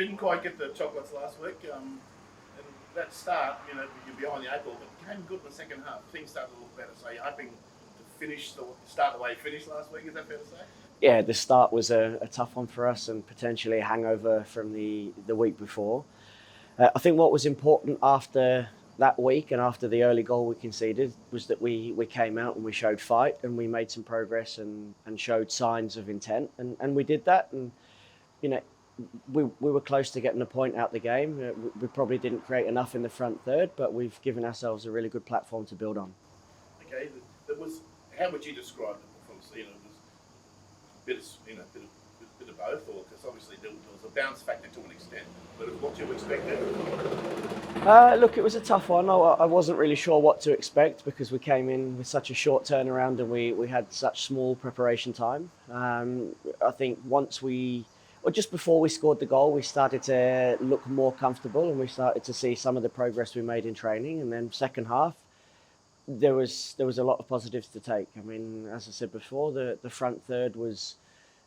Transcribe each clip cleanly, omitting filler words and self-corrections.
didn't quite get the chocolates last week. And that start, you're behind the eight ball, but it came good in the second half. Things started to look better. So you're hoping to start the way you finished last week. Is that fair to say? Yeah, the start was a tough one for us and potentially a hangover from the week before. I think what was important after that week and after the early goal we conceded was that we came out and we showed fight and we made some progress and showed signs of intent and we did that, and we were close to getting a point out the game. We probably didn't create enough in the front third, but we've given ourselves a really good platform to build on. Okay, how would you describe the performance? It was a bit of both, or because obviously there was a bounce factor to an extent, but what you expected? Look, it was a tough one. I wasn't really sure what to expect because we came in with such a short turnaround and we had such small preparation time. I think just before we scored the goal, we started to look more comfortable and we started to see some of the progress we made in training. And then second half, there was a lot of positives to take. I mean, as I said before, the front third was,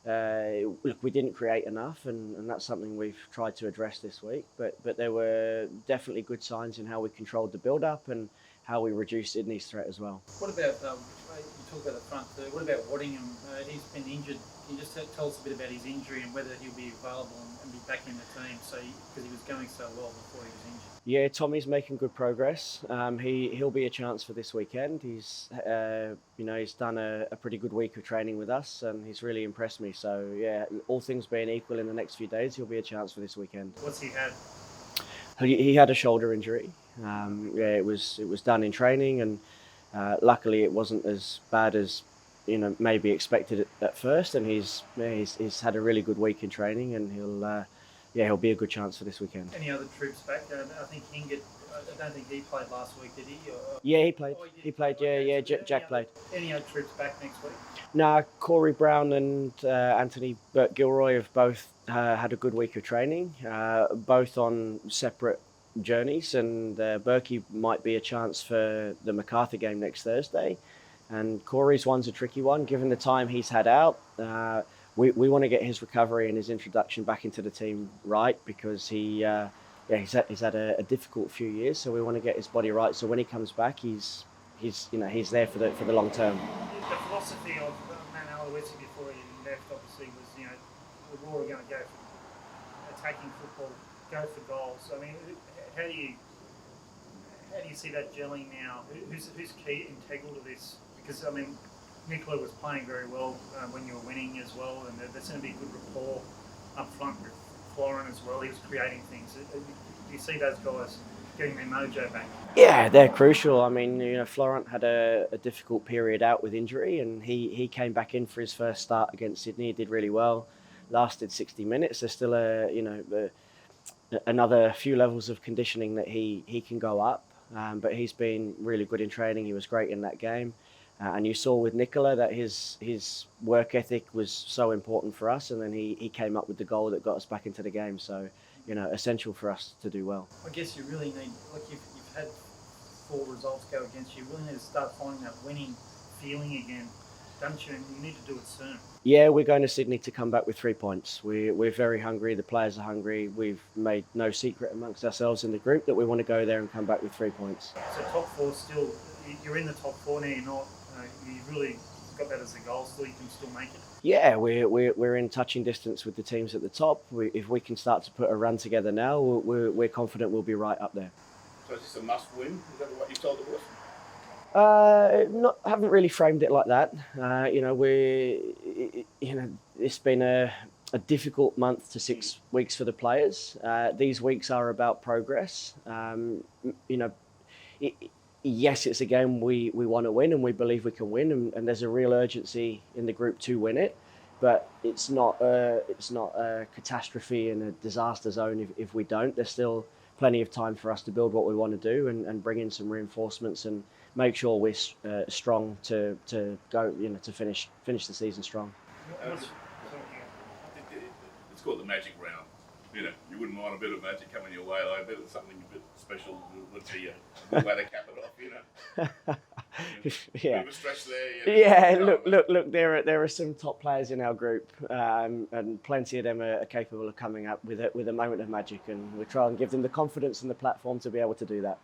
look, we didn't create enough, and that's something we've tried to address this week. But there were definitely good signs in how we controlled the build-up and how we reduced Sydney's threat as well. What about, you talk about the front third, what about Waddingham? He's been injured. Can you just tell us a bit about his injury and whether he'll be available and be back in the team? Because he was going so well before he was injured. Yeah, Tommy's making good progress. He'll be a chance for this weekend. He's done a pretty good week of training with us, and he's really impressed me. So yeah, all things being equal, in the next few days, he'll be a chance for this weekend. What's he had? He had a shoulder injury. It was done in training, and luckily it wasn't as bad as maybe expected at first. And he's had a really good week in training, and he'll be a good chance for this weekend. Any other troops back? I think Hingett, I don't think he played last week, did he? Yeah, he played. He played. Yeah. Jack played. Any other troops back next week? No, Corey Brown and Anthony Burke-Gilroy have both had a good week of training, both on separate journeys, and Berkey might be a chance for the Macarthur game next Thursday. And Corey's one's a tricky one, given the time he's had out. We want to get his recovery and his introduction back into the team right, because he's had a difficult few years, so we want to get his body right. So when he comes back, he's there for the long term. The philosophy of Matt Aloisi before he left, obviously, was the Roar are going to go for attacking football, go for goals. I mean, how do you see that gelling now? Who's key integral to this? Because I mean, Nicola was playing very well when you were winning as well, and there's going to be good rapport up front with Florent as well. He was creating things. Do you see those guys getting their mojo back? Yeah, they're crucial. I mean, Florent had a difficult period out with injury, and he came back in for his first start against Sydney. He did really well, lasted 60 minutes. There's still another few levels of conditioning that he can go up, but he's been really good in training. He was great in that game. And you saw with Nicola that his work ethic was so important for us, and then he came up with the goal that got us back into the game. So, essential for us to do well. I guess you really need, you've had 4 results go against you, you really need to start finding that winning feeling again, don't you? And you need to do it soon. Yeah, we're going to Sydney to come back with 3 points. We're very hungry. The players are hungry. We've made no secret amongst ourselves in the group that we want to go there and come back with 3 points. So top 4 still, you're in the top 4 now. You're not. You've really got that as a goal, so you can still make it. Yeah, we're in touching distance with the teams at the top. If we can start to put a run together now, we're confident we'll be right up there. So is this a must-win? Is that what you've told the boys? Haven't really framed it like that. It's been a difficult month to 6 weeks for the players. These weeks are about progress. Yes, it's a game we want to win, and we believe we can win, and there's a real urgency in the group to win it. But it's not a catastrophe and a disaster zone if we don't. There's still plenty of time for us to build what we want to do and bring in some reinforcements and make sure we're strong to go to finish the season strong. It's called the magic round. You wouldn't want a bit of magic coming your way, like a bit of something a bit special would be a good way to cap it off, Yeah. Bit of a stretch there. Yeah, look. There are some top players in our group, and plenty of them are capable of coming up with a moment of magic, and we try and give them the confidence and the platform to be able to do that.